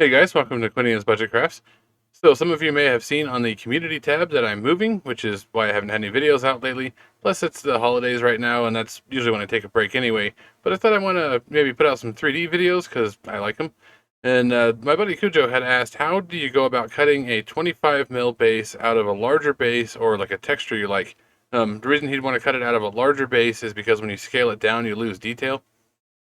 Hey guys, welcome to Quinian's Budget Crafts. So some of you may have seen on the community tab that I'm moving, which is why I haven't had any videos out lately. Plus it's the holidays right now, and that's usually when I take a break anyway. But I thought I want to maybe put out some 3D videos because I like them. And my buddy Cujo had asked, how do you go about cutting a 25 mil base out of a larger base or like a texture you like? The reason he'd want to cut it out of a larger base is because when you scale it down, you lose detail.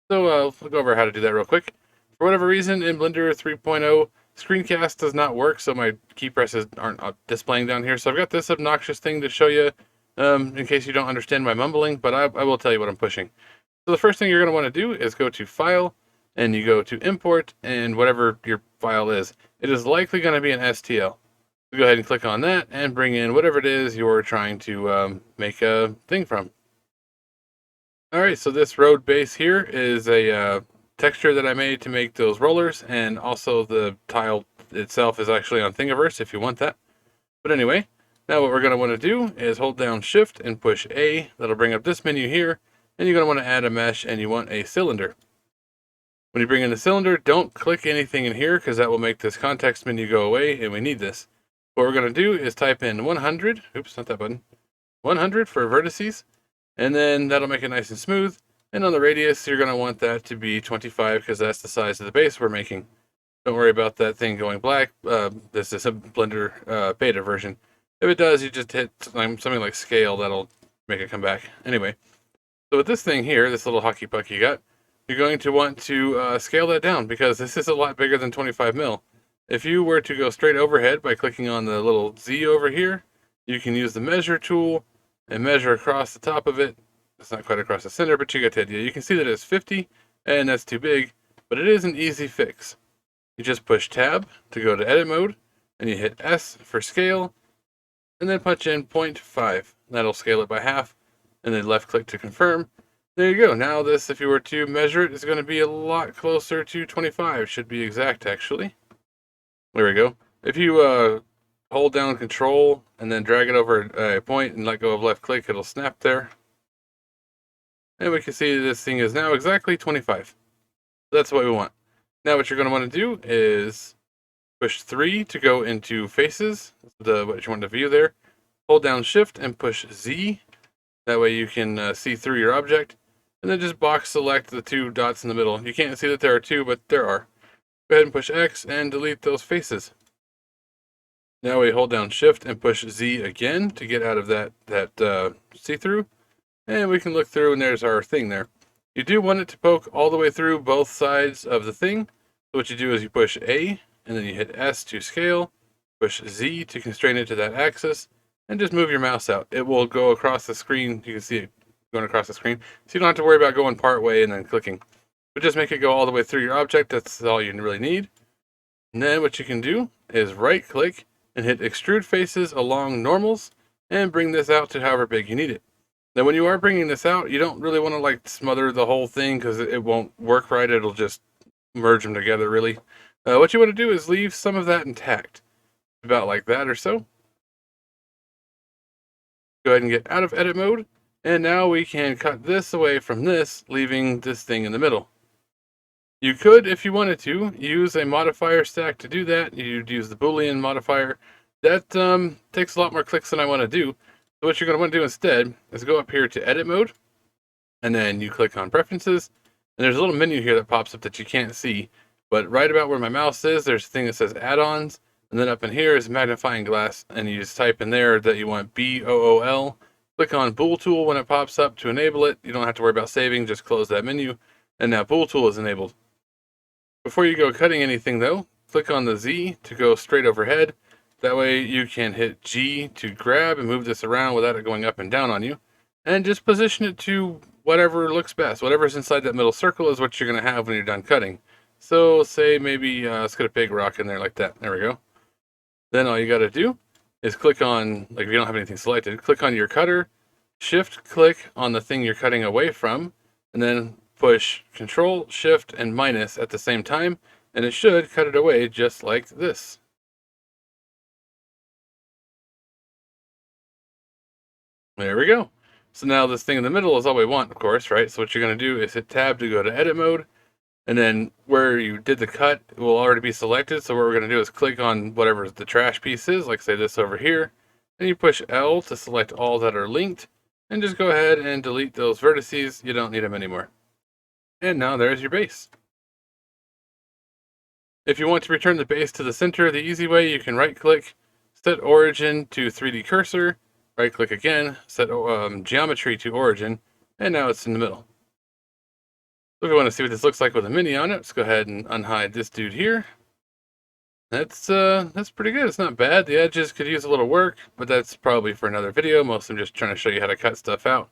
So we'll go over how to do that real quick. For whatever reason, in Blender 3.0, screencast does not work, so my key presses aren't displaying down here. So I've got this obnoxious thing to show you in case you don't understand my mumbling, but I will tell you what I'm pushing. So the first thing you're going to want to do is go to File, and you go to Import, and whatever your file is. It is likely going to be an STL. So go ahead and click on that, and bring in whatever it is you're trying to make a thing from. Alright, so this road base here is a texture that I made to make those rollers, and also the tile itself is actually on Thingiverse if you want that. But anyway, now what we're going to want to do is hold down Shift and push A. That'll bring up this menu here, and you're going to want to add a mesh, and you want a cylinder. When you bring in the cylinder, don't click anything in here because that will make this context menu go away, and we need this. What we're going to do is type in 100, oops, not that button, 100 for vertices, and then that'll make it nice and smooth. And on the radius, you're going to want that to be 25 because that's the size of the base we're making. Don't worry about that thing going black. This is a Blender beta version. If it does, you just hit something like scale. That'll make it come back. Anyway, so with this thing here, this little hockey puck you got, you're going to want to scale that down because this is a lot bigger than 25 mil. If you were to go straight overhead by clicking on the little Z over here, you can use the measure tool and measure across the top of it. It's not quite across the center, but you get the idea. You can see that it's 50, and that's too big, but it is an easy fix. You just push Tab to go to edit mode, and you hit S for scale, and then punch in 0.5. That'll scale it by half, and then left click to confirm. There you go. Now this, if you were to measure it, is going to be a lot closer to 25. Should be exact, actually. There we go. If you hold down Control and then drag it over a point and let go of left click, it'll snap there. And we can see this thing is now exactly 25. That's what we want. Now what you're going to want to do is push 3 to go into faces, what you want to view there. Hold down Shift and push Z. That way you can see through your object. And then just box select the 2 dots in the middle. You can't see that there are 2, but there are. Go ahead and push X and delete those faces. Now we hold down Shift and push Z again to get out of that see-through. And we can look through, and there's our thing there. You do want it to poke all the way through both sides of the thing. So what you do is you push A, and then you hit S to scale, push Z to constrain it to that axis, and just move your mouse out. It will go across the screen. You can see it going across the screen. So you don't have to worry about going part way and then clicking. But just make it go all the way through your object. That's all you really need. And then what you can do is right click and hit extrude faces along normals and bring this out to however big you need it. Now when you are bringing this out, you don't really want to like smother the whole thing because it won't work right. It'll just merge them together really. What you want to do is leave some of that intact. About like that or so. Go ahead and get out of edit mode. And now we can cut this away from this, leaving this thing in the middle. You could, if you wanted to, use a modifier stack to do that. You'd use the Boolean modifier. That takes a lot more clicks than I want to do. So what you're going to want to do instead is go up here to edit mode, and then you click on preferences, and there's a little menu here that pops up that you can't see. But right about where my mouse is, there's a thing that says add-ons, and then up in here is magnifying glass, and you just type in there that you want BOOL. Click on Bool Tool when it pops up to enable it. You don't have to worry about saving, just close that menu, and now Bool Tool is enabled. Before you go cutting anything though, click on the Z to go straight overhead. That way you can hit G to grab and move this around without it going up and down on you. And just position it to whatever looks best. Whatever's inside that middle circle is what you're going to have when you're done cutting. So say maybe let's get a big rock in there like that. There we go. Then all you got to do is click on, like if you don't have anything selected, click on your cutter, shift click on the thing you're cutting away from, and then push Control, Shift, and minus at the same time, and it should cut it away just like this. There we go. So now this thing in the middle is all we want, of course, right? So what you're going to do is hit Tab to go to edit mode, And then where you did the cut will already be selected. So what we're going to do is click on whatever the trash piece is, like say this over here. And you push L to select all that are linked. And just go ahead and delete those vertices. You don't need them anymore. And now there's your base. If you want to return the base to the center the easy way, you can right click, set origin to 3D cursor, right click again, set geometry to origin, and now it's in the middle. So if you want to see what this looks like with a mini on it, let's go ahead and unhide this dude here. That's pretty good. It's not bad. The edges could use a little work, but that's probably for another video. Mostly I'm just trying to show you how to cut stuff out.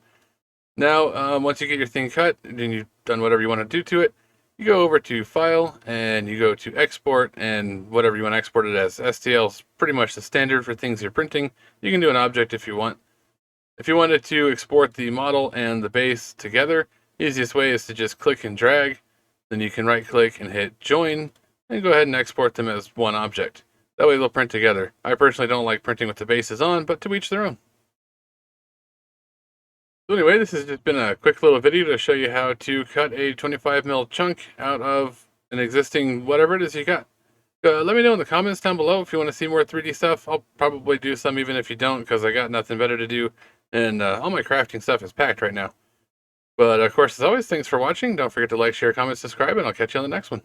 Now, once you get your thing cut, and you've done whatever you want to do to it, you go over to File, and you go to Export, and whatever you want to export it as. STL is pretty much the standard for things you're printing. You can do an object if you want. If you wanted to export the model and the base together, easiest way is to just click and drag. Then you can right click and hit Join, and go ahead and export them as one object. That way they'll print together. I personally don't like printing with the bases on, but to each their own. So anyway, this has just been a quick little video to show you how to cut a 25mm chunk out of an existing whatever it is you got. Let me know in the comments down below if you want to see more 3D stuff. I'll probably do some even if you don't, because I got nothing better to do. And all my crafting stuff is packed right now. But of course, as always, thanks for watching. Don't forget to like, share, comment, subscribe, and I'll catch you on the next one.